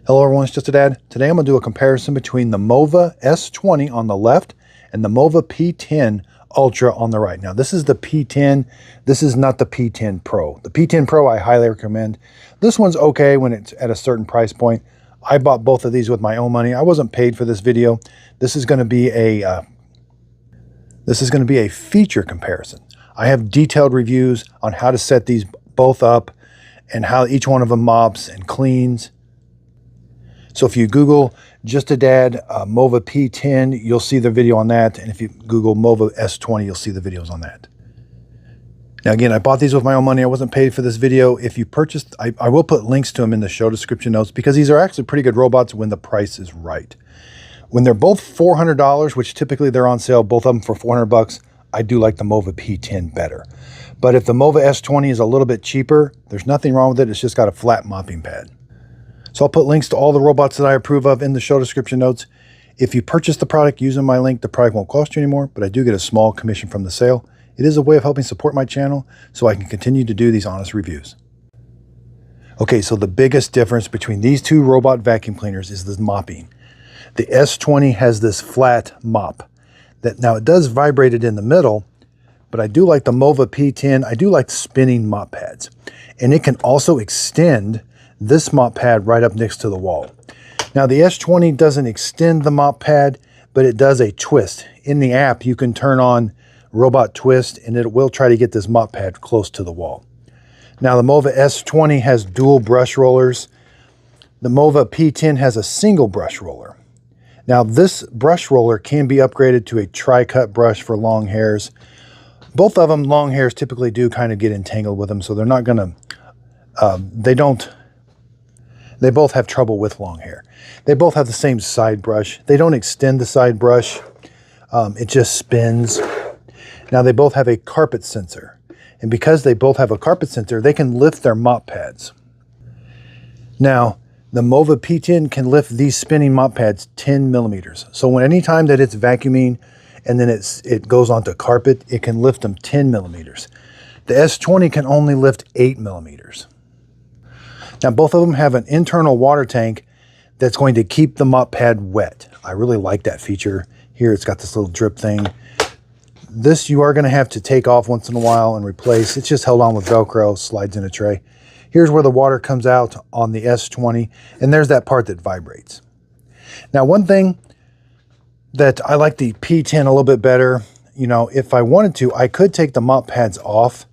Hello everyone, it's Just a Dad. Today I'm going to do a comparison between the MOVA S20 on the left and the MOVA P10 Ultra on the right. Now this is the P10, this is not the P10 Pro. The P10 Pro I highly recommend. This one's okay when it's at a certain price point. I bought both of these with my own money. I wasn't paid for this video. This is going to be a feature comparison. I have detailed reviews on how to set these both up and how each one of them mops and cleans. So if you Google Just a Dad MOVA P10, you'll see the video on that. And if you Google MOVA S20, you'll see the videos on that. Now again, I bought these with my own money. I wasn't paid for this video. If you purchased, I will put links to them in the show description notes because these are actually pretty good robots when the price is right. When they're both $400, which typically they're on sale, both of them for 400 bucks, I do like the MOVA P10 better. But if the MOVA S20 is a little bit cheaper, there's nothing wrong with it. It's just got a flat mopping pad. So I'll put links to all the robots that I approve of in the show description notes. If you purchase the product using my link, the product won't cost you anymore, but I do get a small commission from the sale. It is a way of helping support my channel so I can continue to do these honest reviews. Okay, so the biggest difference between these two robot vacuum cleaners is the mopping. The S20 has this flat mop. Now it does vibrate it in the middle, but I do like the MOVA P10. I do like spinning mop pads. And it can also extend this mop pad right up next to the wall. Now the S20 doesn't extend the mop pad, but it does a twist. In the app, you can turn on robot twist and it will try to get this mop pad close to the wall. Now the MOVA S20 has dual brush rollers. The MOVA P10 has a single brush roller. Now this brush roller can be upgraded to a tri-cut brush for long hairs. Both of them, long hairs typically do kind of get entangled with them, so they're not gonna, they both have trouble with long hair. They both have the same side brush. They don't extend the side brush. It just spins. Now they both have a carpet sensor. And because they both have a carpet sensor, they can lift their mop pads. Now, the MOVA P10 can lift these spinning mop pads 10 millimeters. So anytime that it's vacuuming and then it goes onto carpet, it can lift them 10 millimeters. The S20 can only lift 8 millimeters. Now, both of them have an internal water tank that's going to keep the mop pad wet. I really like that feature. Here, it's got this little drip thing. This you are going to have to take off once in a while and replace. It's just held on with Velcro, slides in a tray. Here's where the water comes out on the S20, and there's that part that vibrates. Now, one thing that I like the P10 a little bit better, you know, if I wanted to, I could take the mop pads off,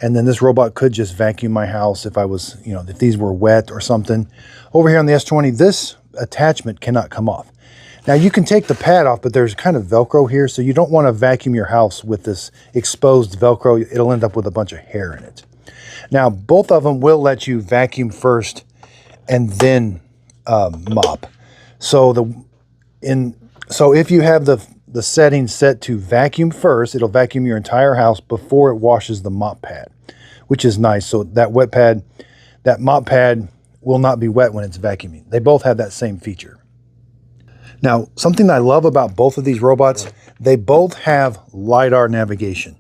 and then this robot could just vacuum my house if I was, you know, if these were wet or something. Over here on the S20, this attachment cannot come off. Now you can take the pad off, but there's kind of Velcro here, so you don't want to vacuum your house with this exposed Velcro. It'll end up with a bunch of hair in it. Now, both of them will let you vacuum first and then mop. So if you have the settings set to vacuum first, it'll vacuum your entire house before it washes the mop pad, which is nice. So that mop pad will not be wet when it's vacuuming. They both have that same feature. Now, something I love about both of these robots, they both have LiDAR navigation.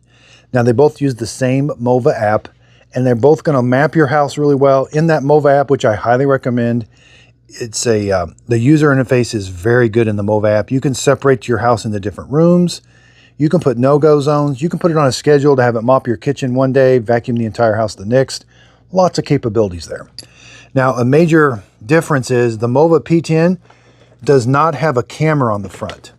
Now, they both use the same MOVA app, and they're both going to map your house really well. In that MOVA app, which I highly recommend, it's the user interface is very good in the MOVA app. You can separate your house into different rooms. You can put no-go zones. You can put it on a schedule to have it mop your kitchen one day, vacuum the entire house the next. Lots of capabilities there. Now, a major difference is the MOVA P10 does not have a camera on the front.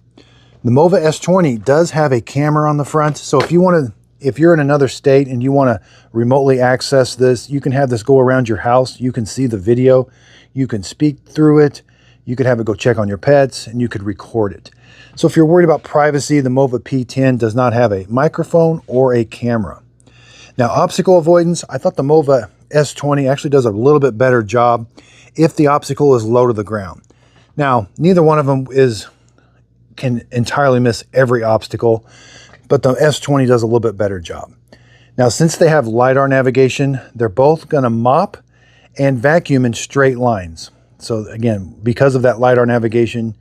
The MOVA S20 does have a camera on the front. So if you're in another state and you want to remotely access this, you can have this go around your house. You can see the video. You can speak through it. You could have it go check on your pets, and you could record it. So if you're worried about privacy, the MOVA P10 does not have a microphone or a camera. Now, obstacle avoidance, I thought the MOVA S20 actually does a little bit better job if the obstacle is low to the ground. Now, neither one of them can entirely miss every obstacle, but the S20 does a little bit better job. Now, since they have LiDAR navigation, they're both going to mop and vacuum in straight lines. So again, because of that LiDAR navigation,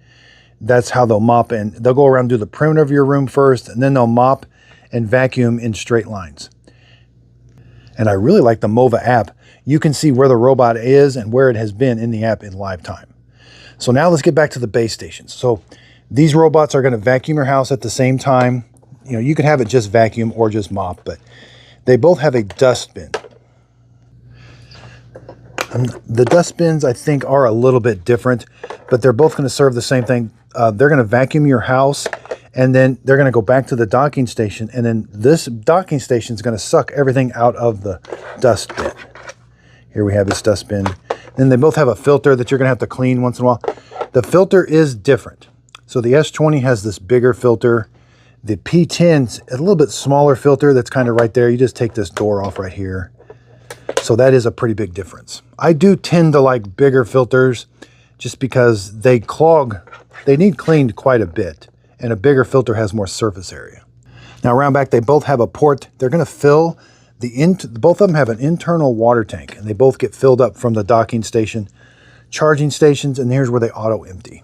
that's how they'll mop, and they'll go around and do the perimeter of your room first, and then they'll mop and vacuum in straight lines. And I really like the MOVA app. You can see where the robot is and where it has been in the app in live time. So now let's get back to the base stations. So these robots are going to vacuum your house at the same time. You know, you can have it just vacuum or just mop, but they both have a dustbin. The dustbins, I think, are a little bit different, but they're both going to serve the same thing. They're going to vacuum your house, and then they're going to go back to the docking station, and then this docking station is going to suck everything out of the dustbin. Here we have this dustbin. Then they both have a filter that you're going to have to clean once in a while. The filter is different. So the S20 has this bigger filter. The P10's a little bit smaller filter that's kind of right there. You just take this door off right here. So that is a pretty big difference. I do tend to like bigger filters just because they clog. They need cleaned quite a bit, and a bigger filter has more surface area. Now around back, they both have a port. They're going to fill both of them have an internal water tank, and they both get filled up from the docking station, charging stations, and here's where they auto empty.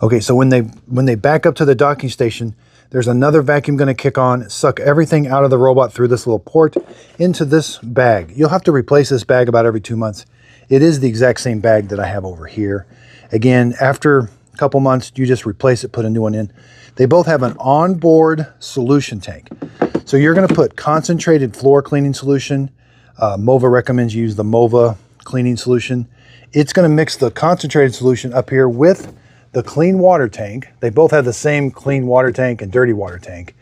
Okay, so when they back up to the docking station, there's another vacuum going to kick on, suck everything out of the robot through this little port into this bag. You'll have to replace this bag about every 2 months. It is the exact same bag that I have over here. Again, after a couple months, you just replace it, put a new one in. They both have an onboard solution tank. So you're going to put concentrated floor cleaning solution. MOVA recommends you use the MOVA cleaning solution. It's going to mix the concentrated solution up here with the clean water tank. They both have the same clean water tank and dirty water tank.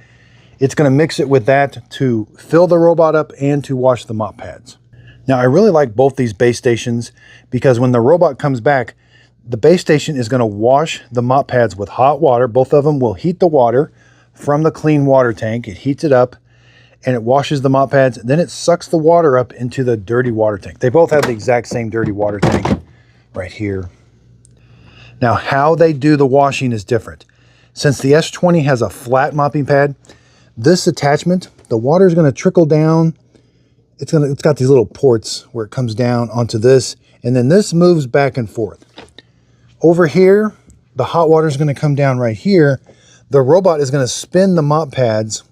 It's going to mix it with that to fill the robot up and to wash the mop pads. Now, I really like both these base stations because when the robot comes back, the base station is going to wash the mop pads with hot water. Both of them will heat the water from the clean water tank. It heats it up and it washes the mop pads. Then it sucks the water up into the dirty water tank. They both have the exact same dirty water tank right here. Now, how they do the washing is different. Since the S20 has a flat mopping pad, this attachment, the water is going to trickle down. It's got these little ports where it comes down onto this, and then this moves back and forth. Over here, the hot water is going to come down right here. The robot is going to spin the mop pads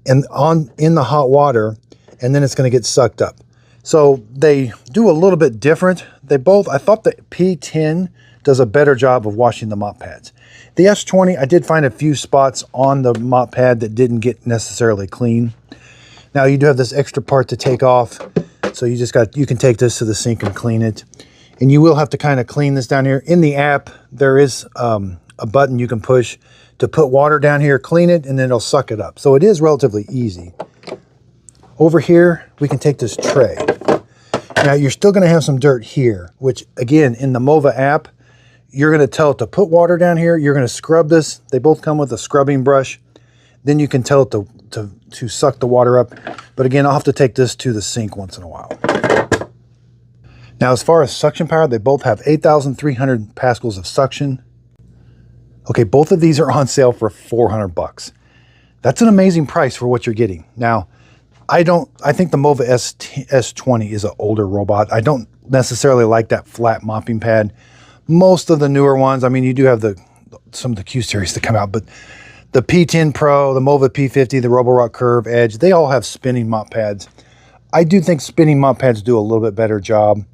in the hot water, and then it's going to get sucked up. So they do a little bit different. I thought the P10 does a better job of washing the mop pads. The S20, I did find a few spots on the mop pad that didn't get necessarily clean. Now you do have this extra part to take off. So you can take this to the sink and clean it. And you will have to kind of clean this down here. In the app, there is a button you can push to put water down here, clean it, and then it'll suck it up. So it is relatively easy. Over here, we can take this tray. Now you're still gonna have some dirt here, which again, in the MOVA app, you're gonna tell it to put water down here. You're gonna scrub this. They both come with a scrubbing brush. Then you can tell it to suck the water up. But again, I'll have to take this to the sink once in a while. Now, as far as suction power, they both have 8,300 pascals of suction. Okay, both of these are on sale for $400. That's an amazing price for what you're getting. Now, I think the MOVA S20 is an older robot. I don't necessarily like that flat mopping pad. Most of the newer ones, I mean, you do have some of the Q series that come out, but the P10 Pro, the MOVA P50, the Roborock Curve, Edge, they all have spinning mop pads. I do think spinning mop pads do a little bit better job.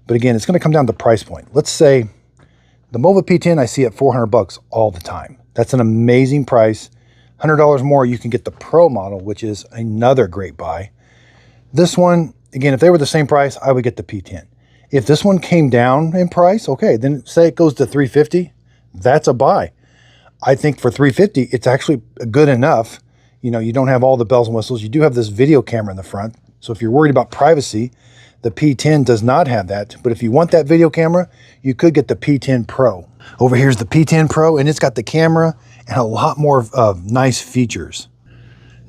But again, it's going to come down to price point. Let's say the MOVA P10 I see at $400 all the time. That's an amazing price. $100 more, you can get the Pro model, which is another great buy. This one, again, if they were the same price, I would get the P10. If this one came down in price, okay, then say it goes to $350, that's a buy. I think for $350, it's actually good enough. You know, you don't have all the bells and whistles. You do have this video camera in the front. So if you're worried about privacy, the P10 does not have that. But if you want that video camera, you could get the P10 Pro. Over here's the P10 Pro, and it's got the camera and a lot more nice features.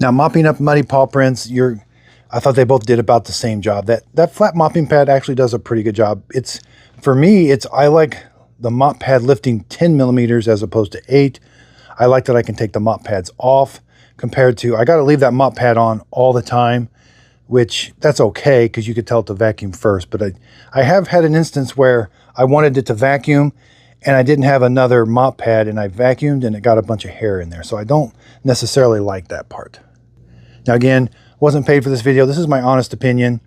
Now, mopping up muddy paw prints, I thought they both did about the same job. That flat mopping pad actually does a pretty good job. For me, I like the mop pad lifting 10 millimeters as opposed to 8. I like that I can take the mop pads off compared to, I got to leave that mop pad on all the time, which that's okay because you could tell it to vacuum first. But I have had an instance where I wanted it to vacuum and I didn't have another mop pad and I vacuumed and it got a bunch of hair in there. So I don't necessarily like that part. Now again, Wasn't paid for this video. This is my honest opinion.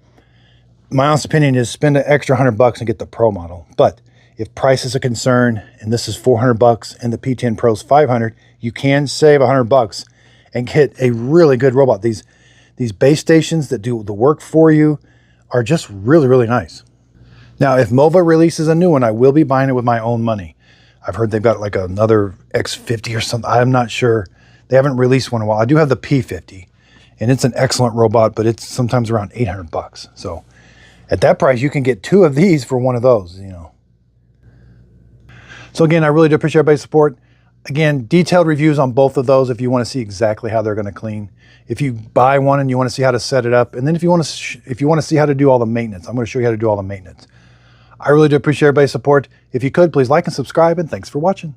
My honest opinion is spend an extra $100 and get the Pro model. But if price is a concern, and this is $400 and the P10 Pro's $500, you can save $100 and get a really good robot. These base stations that do the work for you are just really, really nice. Now, if MOVA releases a new one, I will be buying it with my own money. I've heard they've got like another X50 or something. I'm not sure. They haven't released one in a while. I do have the P50, and it's an excellent robot, but it's sometimes around $800. So at that price, you can get 2 of these for 1 of those, you know. So again, I really do appreciate everybody's support. Again, detailed reviews on both of those if you want to see exactly how they're going to clean. If you buy one and you want to see how to set it up, and then if you want to see how to do all the maintenance, I'm going to show you how to do all the maintenance. I really do appreciate everybody's support. If you could, please like and subscribe, and thanks for watching.